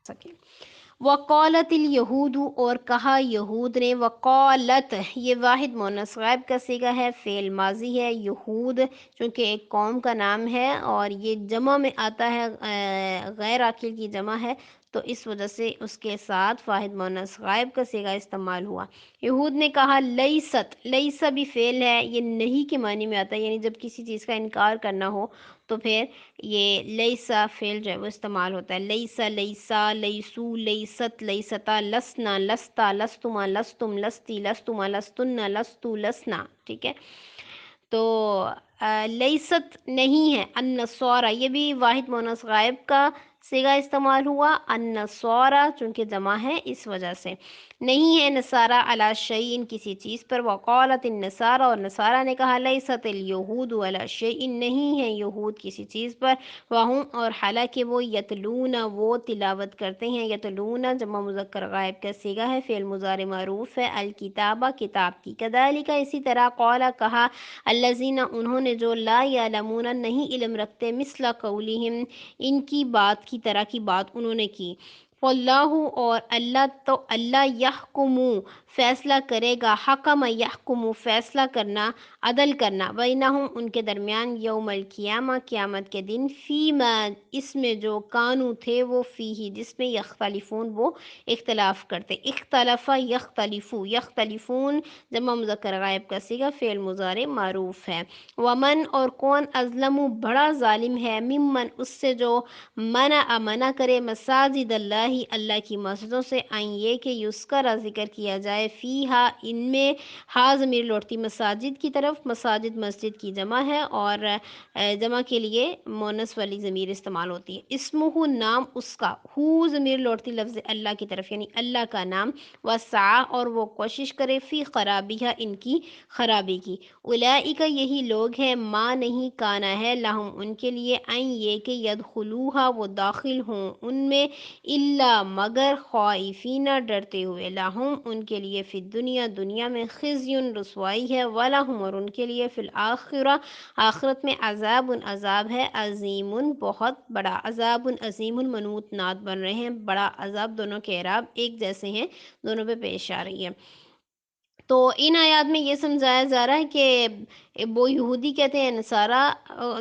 सके। वक़ालत यहूद, और कहा यहूद ने, वक़ालत ये वाहिद मुअन्नस ग़ाइब का सीगा है, फ़ेल माज़ी है। यहूद चूँकि एक कौम का नाम है और ये जमा में आता है, गैर आक़िल की जमा है, तो इस वजह से उसके साथ वाहिद मुअन्नस ग़ाइब का सीगा इस्तेमाल हुआ। यहूद ने कहा लैसत, लैसा भी फ़ेल है, ये नहीं के मानी में आता है, यानी जब किसी चीज़ का इनकार करना हो तो फिर ये लैसा फ़ेल जो है वो इस्तेमाल होता है। लैसा, लैसा, लैसू, लैसत, लैसता, लसना, लसता, लस्तुमा, लस्तुम, लस्ती, लस्तुमा, लस्तुन्ना, लस्तु, लसना, ठीक है। तो लैसत नहीं है। अन्नस्वारा ये भी वाहिद मुअन्नस ग़ाइब का सिगा इस्तेमाल हुआ। अन्नस्वारा चूँकि जमा है इस वजह से। नहीं है नसारा अला शैइन किसी चीज़ पर। वक़ालत नसारा, और नसारा ने कहा लैसतिल यहूद अला शैइन नहीं है यहूद किसी चीज़ पर। वहुम, और हालांकि वो यतलूना वो तिलावत करते हैं। यतलूना जमा मुज़क्कर ग़ाइब का सीगा है, फ़िल मुज़ारे मरूफ़ है। अल किताबा किताब की। कज़ालिका इसी तरह क़ौला कहा अल्लज़ीना उन्होंने जो ला यअलमूना नहीं इल्म रखते मिस्ला क़ौलिहिम इनकी बात की तरह की बात उन्होंने की। वल्लाहु, और अल्लाह, तो अल्लाह यहकुमु फ़ैसला करेगा। हकम यहकुमु फ़ैसला करना, अदल करना, बैनहुम उनके दरमियान, यौमल क़ियामा क़यामत के दिन, फ़ीमा इसमें जो कानू थे वो फ़ीही जिसमें यख्तलिफून वो इख्तलाफ करते। इख्तलफ़ा यख्तलिफू, यख्तलिफून जमा मुज़क्कर ग़ाइब का सीगा, फ़िल मुज़ारे मारूफ़ है। वमन, और कौन अज़लमु बड़ा ज़ालिम है, मिम्मन उससे जो मना करे मसाजिद अल्लाहि अल्लाह की मस्जिदों से, आइन ये कि युस्करा ज़िक्र किया जाए, फ़ीहा इनमें, हा ज़मीर लौटती मसाजिद की तरफ, मसाजिद मस्जिद की जमा है और जमा के लिए मुअन्नस वाली ज़मीर इस्तेमाल होती है। इस्मुहु नाम उसका, हु ज़मीर लौटती लफ्ज़ अल्लाह की तरफ यानी अल्लाह का नाम। वसा, और वो कोशिश करे, फ़ी ख़राबिहा इनकी ख़राबी की। उलाइका यही लोग हैं, माँ नहीं काना है, लहुम उनके लिए, आइन ये कि यदखुलूहा वो दाखिल हों उनमें, इल्ला मगर, ख़ाइफ़ीना डरते हुए, लहुम उनके लिए, फ़िद दुनिया दुनिया में, ख़िज़्युन रुसवाई है, वलहुम और उनके लिए, फ़िल आखिरा आखिरत में, अज़ाबुन अज़ाब है, अज़ीमुन बहुत बड़ा। अज़ाबुन अज़ीमुन मनूत नात बन रहे हैं, बड़ा अज़ाब दोनों के एराब एक जैसे हैं, दोनों पे पेश आ रही है। तो इन आयात में ये समझाया जा रहा है कि वो यहूदी कहते हैं नसारा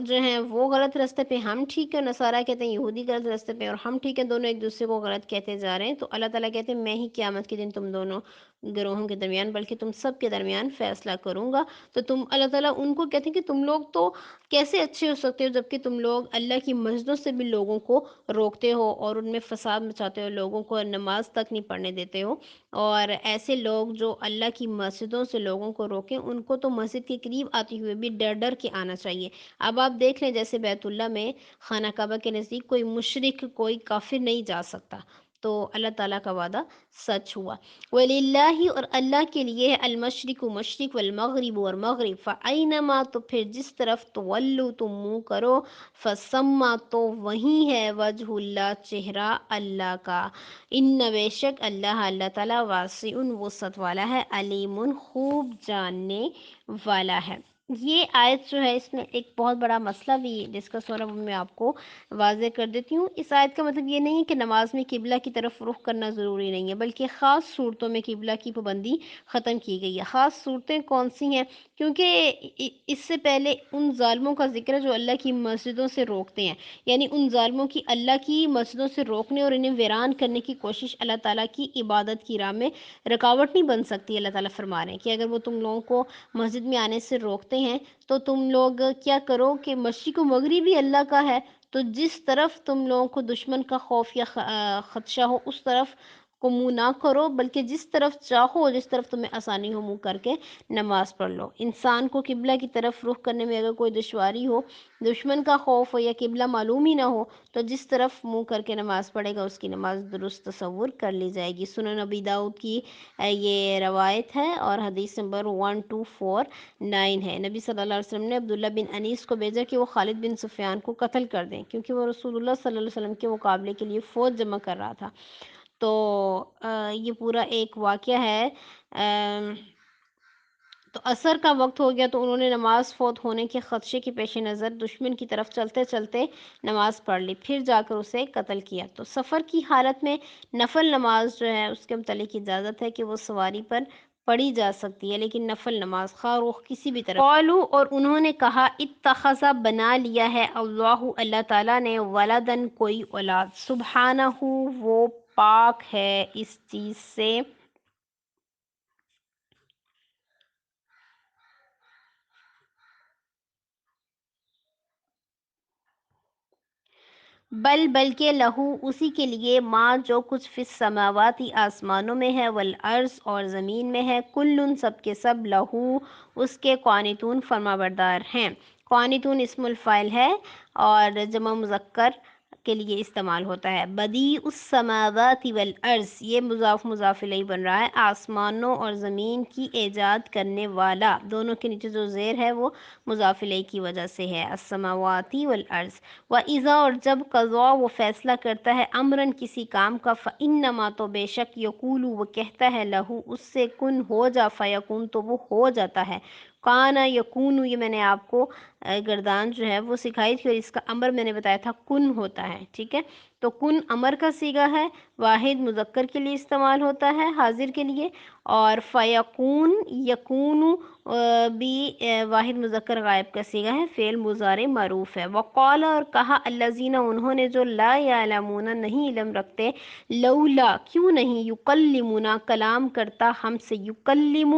जो हैं वो गलत रास्ते पे, हम ठीक है। नसारा कहते हैं यहूदी गलत रास्ते पे और हम ठीक है, दोनों एक दूसरे को गलत कहते जा रहे हैं। तो अल्लाह ताला कहते हैं मैं ही क़यामत के दिन तुम दोनों गिरोहों के दरमियान, बल्कि तुम सब के दरमियान फ़ैसला करूँगा। तो तुम, अल्लाह ताला उनको कहते हैं कि तुम लोग तो कैसे अच्छे हो सकते हो जबकि तुम लोग अल्लाह की मस्जिदों से भी लोगों को रोकते हो और उनमें फ़साद मचाते हो, लोगों को नमाज तक नहीं पढ़ने देते हो। और ऐसे लोग जो अल्लाह की मस्जिदों से लोगों को रोकें, उनको तो मस्जिद के करीब आते हुए भी डर डर के आना चाहिए। अब आप देख लें जैसे बैतुल्ला में, खाना काबा के नज़दीक कोई मुशरिक, कोई काफिर नहीं जा सकता। तो अल्लाह ताला का वादा सच हुआ। वलिल्लाहि, और अल्लाह के लिए है, अलमशरिकु मशरिक, वलमग़रिब और मग़रिब, फ़अयनमा तो फिर जिस तरफ तुवल्लु तुम मुँह करो, फ़सम्मा तो वही है, वजहुल्लाह चेहरा अल्लाह का। इन्न बेशक अल्लाह, अल्लाह ताला वासिउन वुसअत वाला है, अलीमुन खूब जानने वाला है। ये आयत जो है इसमें एक बहुत बड़ा मसला भी डिस्कस हो रहा है, वो मैं आपको वाज़ेह कर देती हूँ। इस आयत का मतलब ये नहीं है कि नमाज में किबला की तरफ रुख करना ज़रूरी नहीं है, बल्कि ख़ास सूरतों में किबला की पाबंदी ख़त्म की गई है। ख़ास सूरतें कौन सी हैं? क्योंकि इससे पहले उन ज़ालिमों का ज़िक्र है जो अल्लाह की मस्जिदों से रोकते हैं, यानी उन ज़ालिमों की अल्लाह की मस्जिदों से रोकने और इन्हें वीरान करने की कोशिश अल्लाह ताला की इबादत की राह में रुकावट नहीं बन सकती। अल्लाह ताला फरमा रहे हैं कि अगर वो तुम लोगों को मस्जिद में आने से रोकते हैं तो तुम लोग क्या करो कि मशरिक़ व मग़रिब भी अल्लाह का है, तो जिस तरफ तुम लोगों को दुश्मन का खौफ या ख़दशा हो उस तरफ को मुँह ना करो, बल्कि जिस तरफ चाहो, जिस तरफ तुम्हें आसानी हो, मुँह करके नमाज़ पढ़ लो। इंसान को किबला की तरफ रुख करने में अगर कोई दुश्वारी हो, दुश्मन का खौफ हो या किबला मालूम ही ना हो, तो जिस तरफ मुँह करके नमाज़ पढ़ेगा उसकी नमाज़ दुरुस्त तसव्वुर कर ली जाएगी। सुनन अबी दाऊद की ये रवायत है और हदीस नंबर 1249 है। नबी सल्लल्लाहु अलैहि वसल्लम ने अब्दुल्ला बिन अनीस को भेजा कि वो खालिद बिन सुफ़ियान को कत्ल कर दें, क्योंकि वो रसूलुल्लाह सल्लल्लाहु अलैहि वसल्लम के मुकाबले के लिए फ़ौज जमा कर रहा था। तो ये पूरा एक वाक़या है। تو عصر کا وقت ہو گیا تو انہوں نے نماز فوت ہونے کے خدشے کے پیش نظر دشمن کی طرف چلتے چلتے نماز پڑھ لی، پھر جا کر اسے قتل کیا۔ تو سفر کی حالت میں نفل نماز جو ہے اس کے متعلق اجازت ہے کہ وہ سواری پر پڑھی جا سکتی ہے، لیکن نفل نماز خواہ رخ کسی بھی طرف۔ قالوا، اور انہوں نے کہا، اتخذ، بنا لیا ہے، اللہ، اللہ تعالیٰ نے، ولدن، کوئی اولاد، سبحانہ، وہ پاک ہے اس چیز سے، بلکہ لہو، اسی کے لیے، ماں، جو کچھ فی السماواتی، آسمانوں میں ہے، والارض، اور زمین میں ہے، کلن، سب کے سب، لہو، اس کے قانتون، فرما بردار ہیں۔ قانتون اسم الفاعل ہے اور جمع مذکر کے لیے استعمال ہوتا ہے۔ بدیع السماوات والارض، یہ مضاف مضاف الیہ بن رہا ہے، آسمانوں اور زمین کی ایجاد کرنے والا، دونوں کے نیچے جو زیر ہے وہ مضاف الیہ کی وجہ سے ہے، السماواتی والارض۔ وَإِذَا، اور جب، قضا، وہ فیصلہ کرتا ہے، امرن، کسی کام کا، فَإِنَّمَا، تو بے شک، یقول، وہ کہتا ہے، لہو، اس سے، کن، ہو جا، فیکون، تو وہ ہو جاتا ہے۔ کانا یکون، یہ میں نے آپ کو گردان جو ہے وہ سکھائی تھی، اور اس کا امر میں نے بتایا تھا کن ہوتا ہے، ٹھیک ہے۔ تو کن امر کا صیغہ ہے، واحد مذکر کے لیے استعمال ہوتا ہے، حاضر کے لیے، اور فیکون، یکون بھی واحد مذکر غائب کا صیغہ ہے، فعل مضارع معروف ہے۔ وقال، اور کہا، الذین، انہوں نے، جو لا یعلمون، نہیں علم رکھتے، لولا، کیوں نہیں، یکلمنا، کلام کرتا ہم سے، یکلم،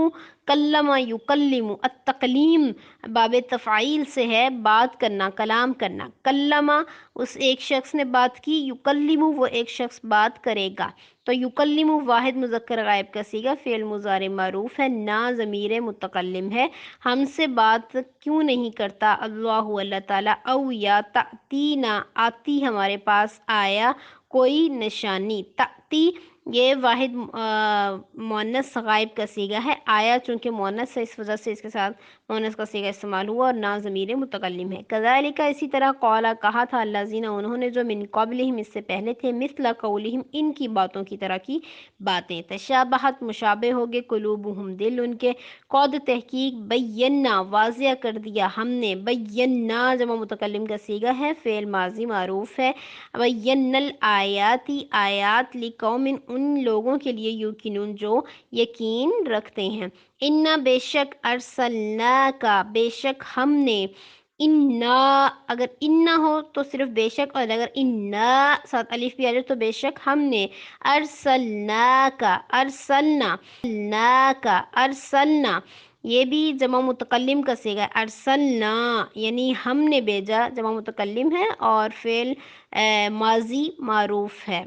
کلم، یکلم، التکلیم باب تفعیل سے ہے، بات کرنا، کلام کرنا، کلم، اس ایک شخص نے بات کی، یکلم، وہ ایک شخص بات کرے گا، تو یکلم واحد مذکر غائب کا صیغہ، فعل مضارع معروف ہے، نا ضمیر متکلم ہے، ہم سے بات کیوں نہیں کرتا اللہ، اللہ تعالیٰ، او، یا تأتینا، آتی ہمارے پاس، آیا، کوئی نشانی، تأتی، یہ واحد مؤنث غائب کا صیغہ ہے، آیا چونکہ مؤنث ہے اس وجہ سے اس کے ساتھ مؤنث کا صیغہ استعمال ہوا، اور نا ضمیر متکلم ہے۔ کذالک، اسی طرح، قولا، کہا تھا، الذین، انہوں نے، جو من قبلہم، اس سے پہلے تھے، مثل قولہم، ان کی باتوں کی طرح کی باتیں، تشابہت، مشابہ ہو گئے، قلوبہم، دل ان کے، قد، تحقیق، بینا، واضح کر دیا ہم نے، بینا جمع متکلم کا صیغہ ہے، فعل ماضی معروف ہے، بینا الآیاتی، آیات، لقوم، ان لوگوں کے لیے، یوقنون، جو یقین رکھتے ہیں، انا، بے شک، ارسلنا کا، بے شک ہم نے، انا، اگر انا ہو تو صرف بے شک، اور اگر انا ساتھ الف بھی آ جائے تو بے شک ہم نے، ارسلنا کا، ارسلنا، یہ بھی جمع متکلم کا صیغہ ہے، ارسلنا، یعنی ہم نے بھیجا، جمع متکلم ہے، اور فعل ماضی معروف ہے،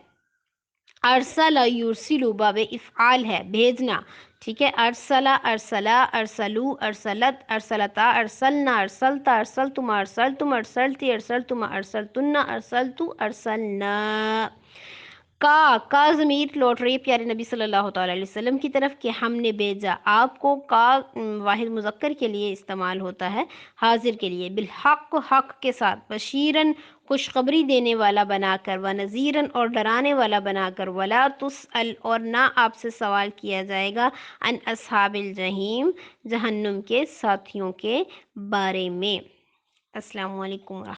ارسل، یرسلو باب افعال ہے، بھیجنا، ٹھیک ہے، ارسلا، ارسلا، ارسلو، ارسلت، ارسلتا، ارسلنا، ارسلتا، ارسلتم، ارسلتم، ارسلتی، ارسلتم، ارسلتن، ارسلتو، ارسلنا۔ کا ضمیر لوٹ رہی ہے پیارے نبی صلی اللہ تعالیٰ علیہ وسلم کی طرف کہ ہم نے بھیجا آپ کو، کا واحد مذکر کے لیے استعمال ہوتا ہے، حاضر کے لیے، بالحق، حق کے ساتھ، بشیرن، خوشخبری دینے والا بنا کر، ونذیرن، اور ڈرانے والا بنا کر، ولا تسأل، اور نہ آپ سے سوال کیا جائے گا، ان اصحاب الجحیم، جہنم کے ساتھیوں کے بارے میں۔ السلام علیکم۔